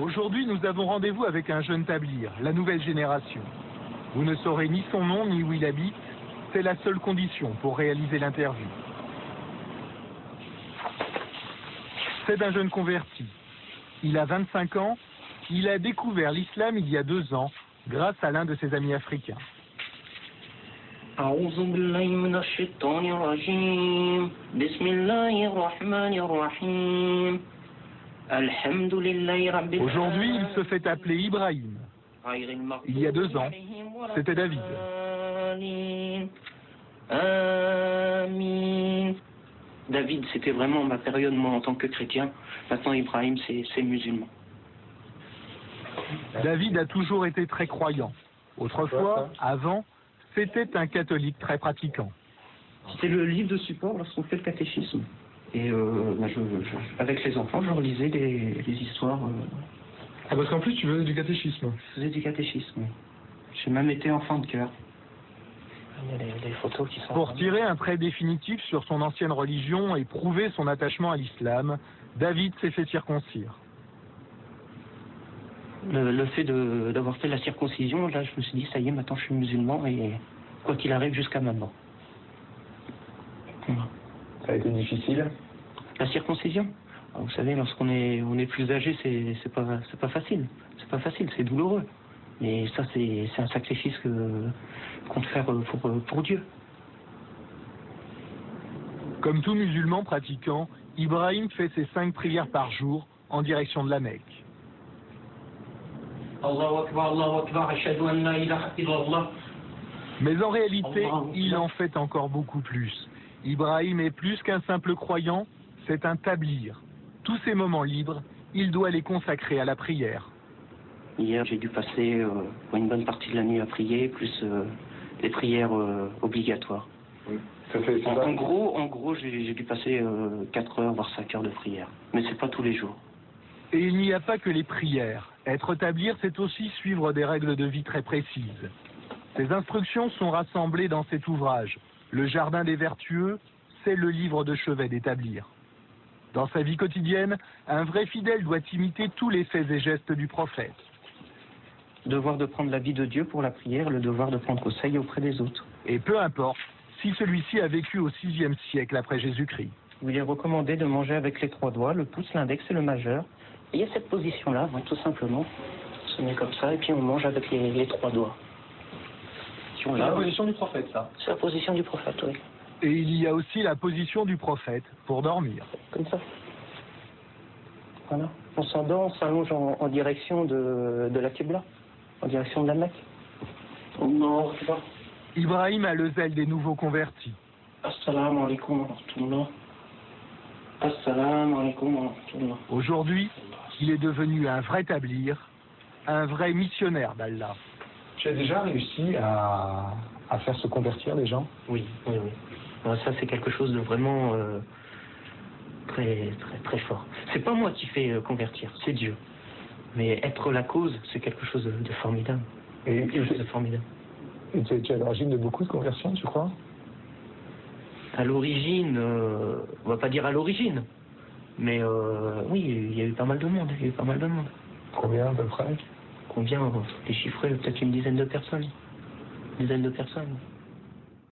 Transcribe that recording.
Aujourd'hui, nous avons rendez-vous avec un jeune tablir, la nouvelle génération. Vous ne saurez ni son nom ni où il habite, c'est la seule condition pour réaliser l'interview. C'est d'un jeune converti. Il a 25 ans, il a découvert l'islam il y a 2 ans, grâce à l'un de ses amis africains. Aujourd'hui, il se fait appeler Ibrahim. Il y a 2 ans, c'était David. David, c'était vraiment ma période, moi, en tant que chrétien. Maintenant, Ibrahim, c'est musulman. David a toujours été très croyant. Autrefois, avant, c'était un catholique très pratiquant. C'était le livre de support lorsqu'on fait le catéchisme. Et avec les enfants, je relisais les histoires. Ah, parce qu'en plus, tu faisais du catéchisme. Je faisais du catéchisme. J'ai même été enfant de cœur. Il y a des photos qui sont... Pour tirer un trait définitif sur son ancienne religion et prouver son attachement à l'islam, David s'est fait circoncire. Le fait d'avoir fait la circoncision, là, je me suis dit, ça y est, maintenant je suis musulman et quoi qu'il arrive jusqu'à maintenant. Voilà. Ça a été difficile? La circoncision? Vous savez, lorsqu'on est plus âgé, c'est pas facile. C'est pas facile, c'est douloureux. Mais ça, c'est un sacrifice qu'on doit faire pour Dieu. Comme tout musulman pratiquant, Ibrahim fait ses 5 prières par jour en direction de la Mecque. Mais en réalité, il en fait encore beaucoup plus. Ibrahim est plus qu'un simple croyant, c'est un tablir. Tous ses moments libres, il doit les consacrer à la prière. Hier, j'ai dû passer une bonne partie de la nuit à prier, plus les prières obligatoires. Oui. En gros, j'ai dû passer 4 heures, voire 5 heures de prière. Mais c'est pas tous les jours. Et il n'y a pas que les prières. Être tablir, c'est aussi suivre des règles de vie très précises. Ces instructions sont rassemblées dans cet ouvrage. Le Jardin des Vertueux, c'est le livre de chevet des tablirs. Dans sa vie quotidienne, un vrai fidèle doit imiter tous les faits et gestes du prophète. Le devoir de prendre la vie de Dieu pour la prière, le devoir de prendre conseil auprès des autres. Et peu importe si celui-ci a vécu au VIe siècle après Jésus-Christ. Il est recommandé de manger avec les 3 doigts, le pouce, l'index et le majeur. Et il y a cette position-là, tout simplement. On se met comme ça et puis on mange avec les 3 doigts. C'est la position du prophète, ça. C'est la position du prophète, oui. Et il y a aussi la position du prophète pour dormir. Comme ça. Voilà. On s'endort, on s'allonge en direction de la Qibla, en direction de la Mecque. Non, Ibrahim a le zèle des nouveaux convertis. Assalamu alaikum wa rahmatullah. Assalamu alaikum wa rahmatullah. Aujourd'hui, il est devenu un vrai tablir, un vrai missionnaire d'Allah. Tu as déjà réussi à faire se convertir les gens? Oui. Alors ça, c'est quelque chose de vraiment très fort. C'est pas moi qui fais convertir, c'est Dieu. Mais être la cause, c'est quelque chose de formidable. Et quelque chose de formidable. Et tu es à l'origine de beaucoup de conversions, tu crois? À l'origine, on va pas dire à l'origine, mais oui, il y a eu pas mal de monde. Combien à peu près? Combien? Les chiffres, peut-être une dizaine de personnes.